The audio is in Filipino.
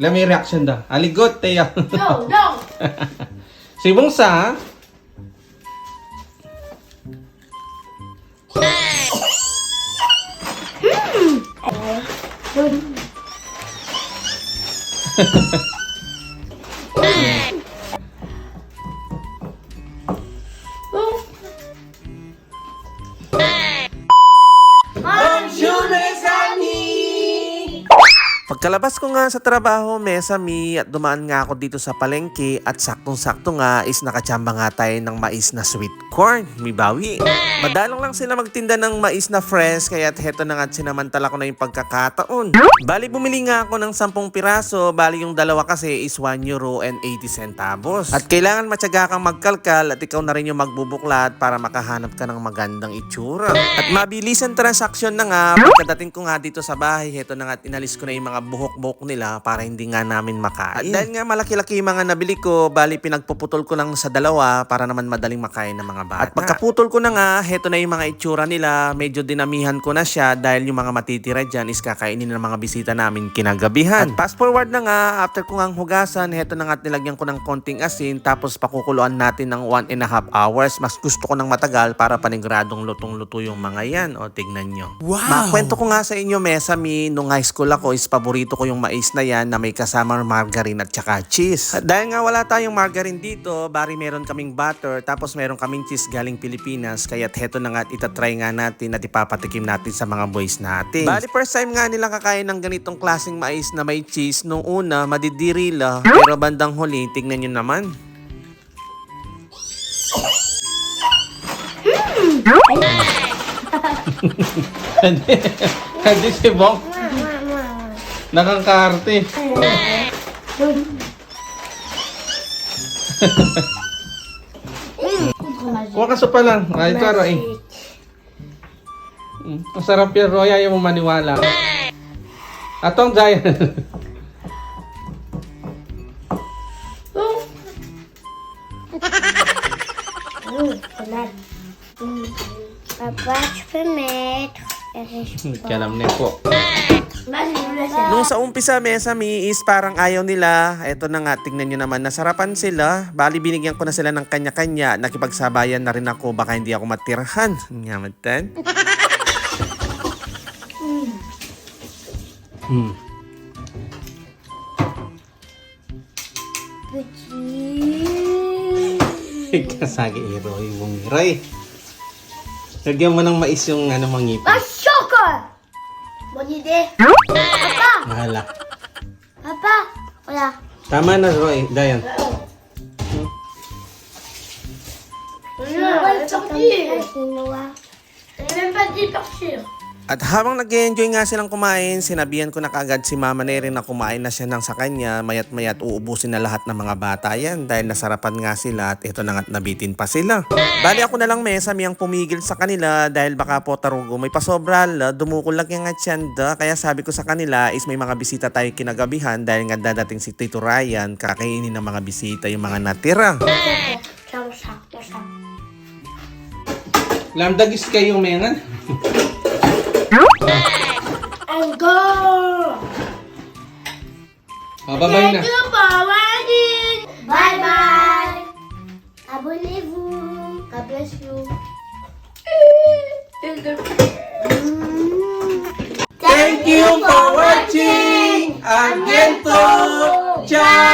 Let me reaction da. Aligot, Teya. No, no. Sibong sa. Pagkalabas ko nga sa trabaho, Mesami, at dumaan nga ako dito sa palengke at saktong-sakto nga is nakachamba nga tayo ng mais na sweet corn. May bawi. Madalong lang sila magtinda ng mais na fresh kaya heto na nga sinamantala ko na yung pagkakataon. Bali bumili nga ako ng 10 piraso, bali yung dalawa kasi is 1 euro and 80 centavos. At kailangan matyaga kang magkalkal at ikaw na rin yung magbubuklat para makahanap ka ng magandang itsura. At mabilis ang transaksyon na nga, pagkadating ko nga dito sa bahay, heto na nga inalis ko na yung mga buhok-buhok nila para hindi nga namin makain. At dahil nga malaki-laki yung mga nabili ko, bali pinagpuputol ko lang sa dalawa para naman madaling makain ng mga bata. At pagkaputol ko na nga, heto na yung mga itsura nila. Medyo dinamihan ko na siya dahil yung mga matitira dyan is kakainin ng mga bisita namin kinagabihan. At fast forward na nga, after ko nga hugasan, heto na nga nilagyan ko ng konting asin tapos pakukuluan natin ng 1.5 hours. Mas gusto ko ng matagal para paniguradong lutong-luto yung mga yan. O tignan nyo. Wow! Makwento ko nga sa inyo, Mesami, nung high school ako is paborito ko yung mais na yan na may kasamang margarine at saka cheese. At dahil nga wala tayong margarine dito, bari meron kaming butter tapos meron kaming cheese galing Pilipinas. Kaya heto na nga itatry nga natin at ipapatikim natin sa mga boys natin. Bali first time nga nila kakain ng ganitong klaseng mais na may cheese. Nung una, madidirila. Pero bandang huli, tignan nyo naman. Hindi si Bong. Nakangkarte. Huwag ka pa lang. Ay, ito Roy. Masarap yan, Roy. Ayaw mo maniwala. Atong giant. Papa's permit. Kalam na po. Nung sa umpisa, Mesami, is parang ayaw nila. Eto na nga, tingnan nyo naman, nasarapan sila. Bali, binigyan ko na sila ng kanya-kanya. Nakipagsabayan na rin ako, baka hindi ako matirahan. Ngamatan. Kasagi Roy, Bong Roy. Lagyan mo ng mais yung mangipin. Sugar! Bonide. Papa! Mahala. Papa! Wala. Tama na, Roy. Dayan. At habang nag-enjoy nga silang kumain, sinabihan ko na kaagad si Mama Neri na kumain na siya ng sa kanya. Mayat-mayat uubusin na lahat ng mga bata yan dahil nasarapan nga sila at ito na nga't nabitin pa sila. Bali ako na lang, Mesami, ang pumigil sa kanila dahil baka po tarugo may pasobral, dumukol lang yung atyanda. Kaya sabi ko sa kanila is may mga bisita tayo kinagabihan dahil nga dadating si Tito Ryan, kakainin ng mga bisita yung mga natira. Lamdagis kayo, mengan. And go! Bye-bye na. Thank you for watching! Bye-bye! Abonnez-vous! God bless you! Thank you for watching. Again to. Ciao.